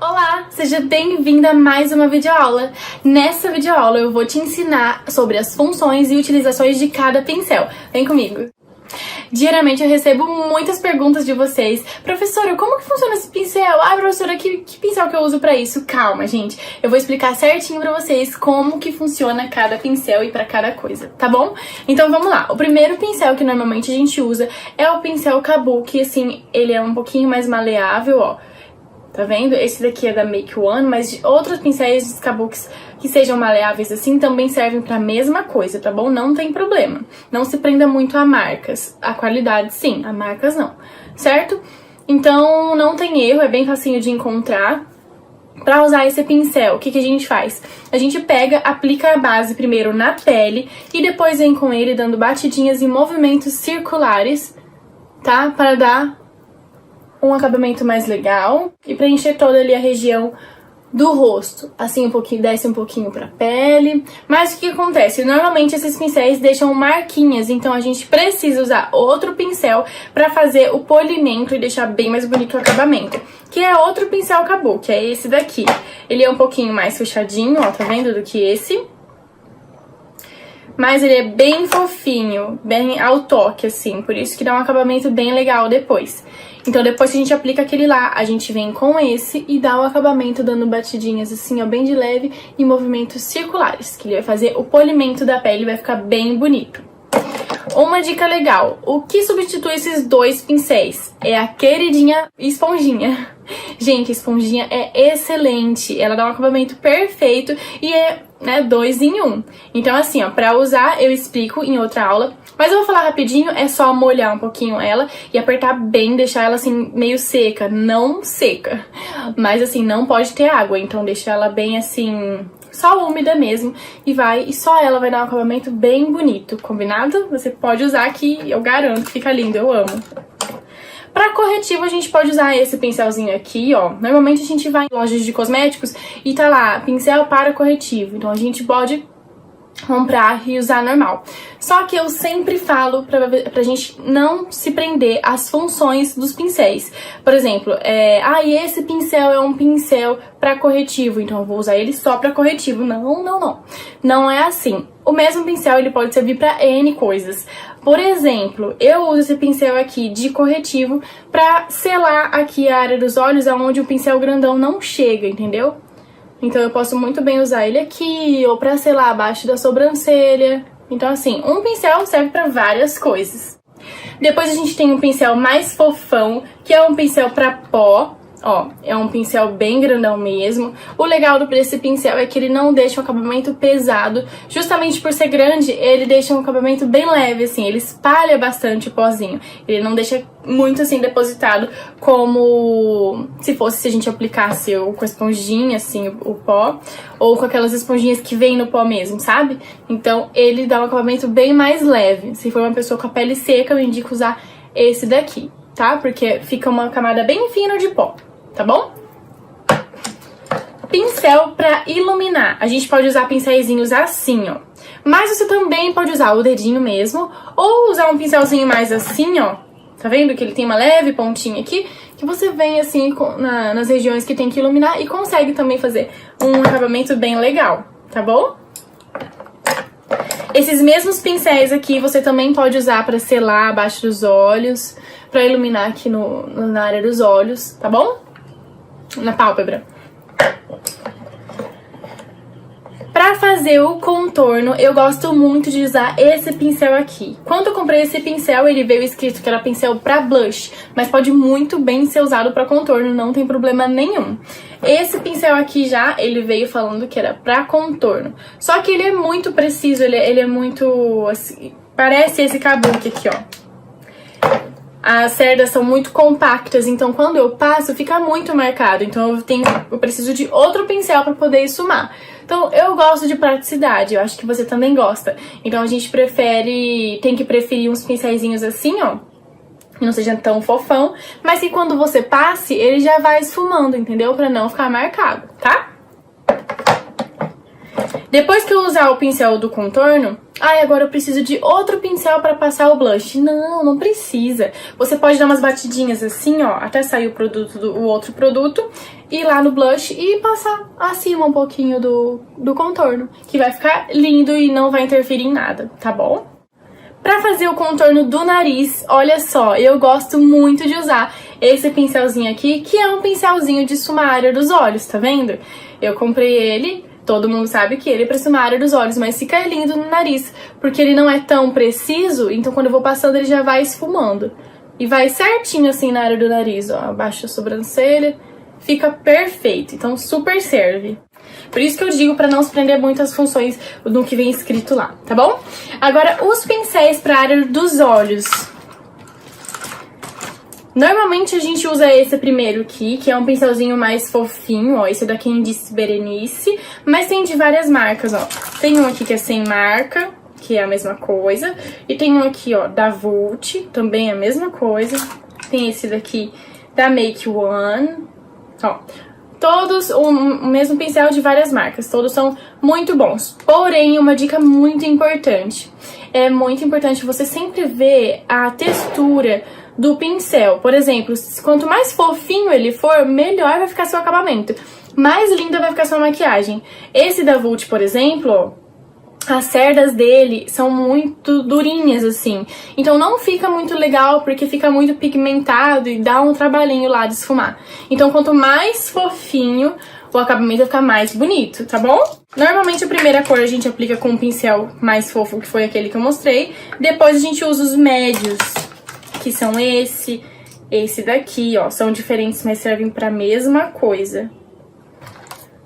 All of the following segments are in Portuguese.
Olá, seja bem-vinda a mais uma videoaula. Nessa videoaula eu vou te ensinar sobre as funções e utilizações de cada pincel. Vem comigo! Diariamente eu recebo muitas perguntas de vocês. Professora, como que funciona esse pincel? Ah, professora, que pincel que eu uso pra isso? Calma, gente. Eu vou explicar certinho pra vocês como que funciona cada pincel e pra cada coisa, tá bom? Então vamos lá. O primeiro pincel que normalmente a gente usa é o pincel Kabuki, assim, ele é um pouquinho mais maleável, ó. Tá vendo? Esse daqui é da Make One, mas outros pincéis de Kabukis que sejam maleáveis assim também servem pra mesma coisa, tá bom? Não tem problema. Não se prenda muito a marcas. A qualidade sim, a marcas não. Certo? Então não tem erro, é bem facinho de encontrar. Pra usar esse pincel, o que a gente faz? A gente pega, aplica a base primeiro na pele e depois vem com ele dando batidinhas e movimentos circulares, tá? Para dar um acabamento mais legal e preencher toda ali a região do rosto. Assim, um pouquinho, desce um pouquinho pra pele. Mas o que acontece? Normalmente esses pincéis deixam marquinhas, então a gente precisa usar outro pincel pra fazer o polimento e deixar bem mais bonito o acabamento. Que é outro pincel Kabuki, é esse daqui. Ele é um pouquinho mais fechadinho, ó, tá vendo? Do que esse. Mas ele é bem fofinho, bem ao toque, assim. Por isso que dá um acabamento bem legal depois. Então, depois que a gente aplica aquele lá, a gente vem com esse e dá o acabamento dando batidinhas assim, ó, bem de leve e movimentos circulares, que ele vai fazer o polimento da pele e vai ficar bem bonito. Uma dica legal, o que substitui esses dois pincéis é a queridinha esponjinha. Gente, a esponjinha é excelente, ela dá um acabamento perfeito e é, né, 2 em 1. Então assim, ó, pra usar eu explico em outra aula, mas eu vou falar rapidinho, é só molhar um pouquinho ela e apertar bem, deixar ela assim meio seca, não seca, mas assim, não pode ter água, então deixa ela bem assim, só úmida mesmo, e só ela vai dar um acabamento bem bonito, combinado? Você pode usar que eu garanto que fica lindo, eu amo. Pra corretivo a gente pode usar esse pincelzinho aqui, ó. Normalmente a gente vai em lojas de cosméticos e tá lá, pincel para corretivo, então a gente pode comprar e usar normal. Só que eu sempre falo pra gente não se prender às funções dos pincéis. Por exemplo, esse pincel é um pincel pra corretivo, então eu vou usar ele só pra corretivo. Não. Não é assim. O mesmo pincel, ele pode servir pra N coisas. Por exemplo, eu uso esse pincel aqui de corretivo pra selar aqui a área dos olhos, aonde o pincel grandão não chega, entendeu? Então eu posso muito bem usar ele aqui, ou pra selar abaixo da sobrancelha. Então assim, um pincel serve pra várias coisas. Depois a gente tem um pincel mais fofão, que é um pincel pra pó. Ó, é um pincel bem grandão mesmo. O legal desse pincel é que ele não deixa um acabamento pesado. Justamente por ser grande, ele deixa um acabamento bem leve, assim. Ele espalha bastante o pozinho. Ele não deixa muito, assim, depositado como se a gente aplicasse com a esponjinha, assim, o pó. Ou com aquelas esponjinhas que vem no pó mesmo, sabe? Então, ele dá um acabamento bem mais leve. Se for uma pessoa com a pele seca, eu indico usar esse daqui, tá? Porque fica uma camada bem fina de pó. Tá bom? Pincel pra iluminar. A gente pode usar pincéizinhos assim, ó. Mas você também pode usar o dedinho mesmo, ou usar um pincelzinho mais assim, ó. Tá vendo que ele tem uma leve pontinha aqui, que você vem assim nas regiões que tem que iluminar e consegue também fazer um acabamento bem legal, tá bom? Esses mesmos pincéis aqui você também pode usar pra selar abaixo dos olhos, pra iluminar aqui na área dos olhos, tá bom? Na pálpebra. Pra fazer o contorno, eu gosto muito de usar esse pincel aqui. Quando eu comprei esse pincel, ele veio escrito que era pincel pra blush, mas pode muito bem ser usado pra contorno, não tem problema nenhum. Esse pincel aqui já, ele veio falando que era pra contorno. Só que ele é muito preciso, ele é muito, assim, parece esse Kabuki aqui, ó. As cerdas são muito compactas, então quando eu passo fica muito marcado. Então eu preciso de outro pincel para poder esfumar. Então eu gosto de praticidade, eu acho que você também gosta. Então a gente tem que preferir uns pincelzinhos assim, ó, que não seja tão fofão, mas que quando você passe, ele já vai esfumando, entendeu? Pra não ficar marcado, tá? Depois que eu usar o pincel do contorno, Ai, agora eu preciso de outro pincel pra passar o blush. Não, não precisa. Você pode dar umas batidinhas assim, ó, até sair o outro produto, ir lá no blush e passar acima um pouquinho do contorno, que vai ficar lindo e não vai interferir em nada, tá bom? Pra fazer o contorno do nariz, olha só, eu gosto muito de usar esse pincelzinho aqui, que é um pincelzinho de esfumar a área dos olhos, tá vendo? Eu comprei ele. Todo mundo sabe que ele é pra esfumar a área dos olhos, mas fica lindo no nariz, porque ele não é tão preciso, então quando eu vou passando ele já vai esfumando. E vai certinho assim na área do nariz, ó, abaixo da sobrancelha, fica perfeito, então super serve. Por isso que eu digo pra não se prender muito às funções do que vem escrito lá, tá bom? Agora, os pincéis pra área dos olhos. Normalmente a gente usa esse primeiro aqui, que é um pincelzinho mais fofinho, ó. Esse daqui é Indice Berenice, mas tem de várias marcas, ó. Tem um aqui que é sem marca, que é a mesma coisa. E tem um aqui, ó, da Vult, também é a mesma coisa. Tem esse daqui da Make One, ó. Todos o mesmo pincel de várias marcas, todos são muito bons. Porém, uma dica muito importante. É muito importante você sempre ver a textura do pincel. Por exemplo, quanto mais fofinho ele for, melhor vai ficar seu acabamento. Mais linda vai ficar sua maquiagem. Esse da Vult, por exemplo, ó, as cerdas dele são muito durinhas, assim. Então não fica muito legal, porque fica muito pigmentado e dá um trabalhinho lá de esfumar. Então quanto mais fofinho, o acabamento vai ficar mais bonito, tá bom? Normalmente a primeira cor a gente aplica com um pincel mais fofo, que foi aquele que eu mostrei. Depois a gente usa os médios, que são esse daqui, ó. São diferentes, mas servem pra mesma coisa.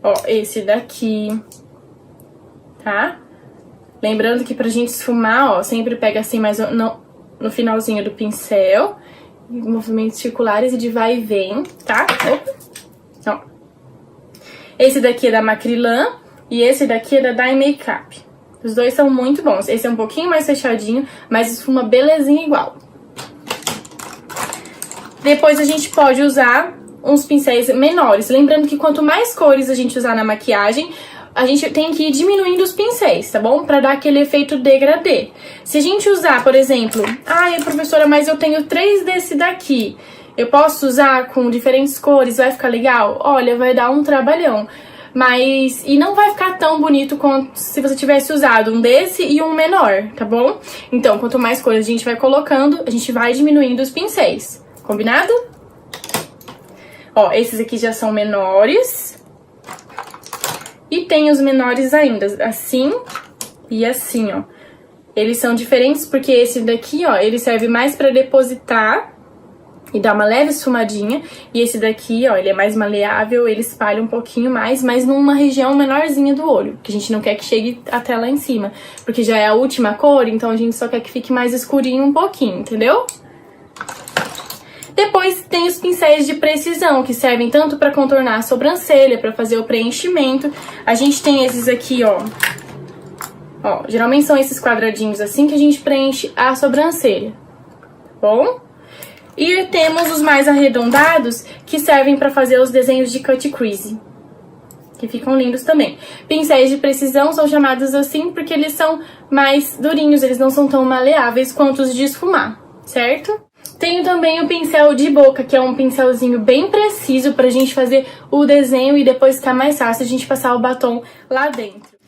Ó, esse daqui, tá? Lembrando que pra gente esfumar, ó, sempre pega assim mais no finalzinho do pincel, movimentos circulares e de vai e vem, tá? Opa. Ó. Esse daqui é da Macrylan e esse daqui é da Dye Makeup. Os dois são muito bons. Esse é um pouquinho mais fechadinho, mas esfuma belezinha igual. Depois a gente pode usar uns pincéis menores. Lembrando que quanto mais cores a gente usar na maquiagem, a gente tem que ir diminuindo os pincéis, tá bom? Pra dar aquele efeito degradê. Se a gente usar, por exemplo, ai, professora, mas eu tenho 3 desse daqui, eu posso usar com diferentes cores, vai ficar legal? Olha, vai dar um trabalhão. Mas, e não vai ficar tão bonito quanto se você tivesse usado um desse e um menor, tá bom? Então, quanto mais cores a gente vai colocando, a gente vai diminuindo os pincéis. Combinado? Ó, esses aqui já são menores. E tem os menores ainda, assim e assim, ó. Eles são diferentes porque esse daqui, ó, ele serve mais pra depositar e dar uma leve esfumadinha. E esse daqui, ó, ele é mais maleável, ele espalha um pouquinho mais, mas numa região menorzinha do olho, que a gente não quer que chegue até lá em cima, porque já é a última cor, então a gente só quer que fique mais escurinho um pouquinho, entendeu? Depois tem os pincéis de precisão, que servem tanto para contornar a sobrancelha, para fazer o preenchimento. A gente tem esses aqui, ó. Ó, geralmente são esses quadradinhos assim que a gente preenche a sobrancelha, tá bom? E temos os mais arredondados, que servem para fazer os desenhos de cut crease, que ficam lindos também. Pincéis de precisão são chamados assim porque eles são mais durinhos, eles não são tão maleáveis quanto os de esfumar, certo? Tenho também o pincel de boca, que é um pincelzinho bem preciso pra gente fazer o desenho e depois ficar mais fácil a gente passar o batom lá dentro.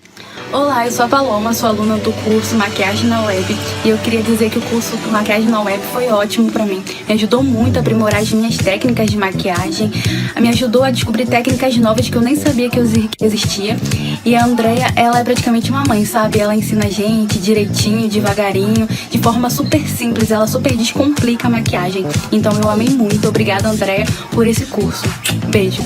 Olá, eu sou a Paloma, sou aluna do curso Maquiagem na Web e eu queria dizer que o curso Maquiagem na Web foi ótimo pra mim. Me ajudou muito a aprimorar as minhas técnicas de maquiagem, me ajudou a descobrir técnicas novas que eu nem sabia que existia. E a Andrea, ela é praticamente uma mãe, sabe? Ela ensina a gente direitinho, devagarinho, de forma super simples, ela super descomplica a maquiagem. Então eu amei muito, obrigada Andrea por esse curso. Beijo!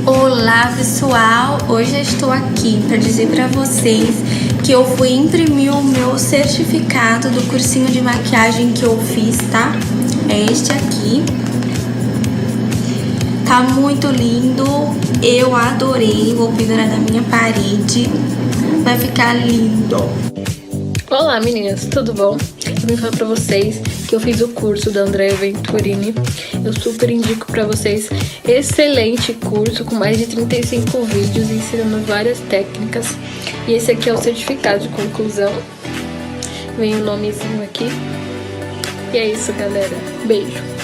Olá pessoal, hoje eu estou aqui para dizer para vocês que eu fui imprimir o meu certificado do cursinho de maquiagem que eu fiz, tá? É este aqui. Tá muito lindo, eu adorei, vou pendurar na minha parede, vai ficar lindo. Olá meninas, tudo bom? Eu vim falar pra vocês que eu fiz o curso da Andrea Venturini. Eu super indico pra vocês. Excelente curso, com mais de 35 vídeos ensinando várias técnicas. E esse aqui é o certificado de conclusão. Vem o nomezinho aqui. E é isso, galera. Beijo!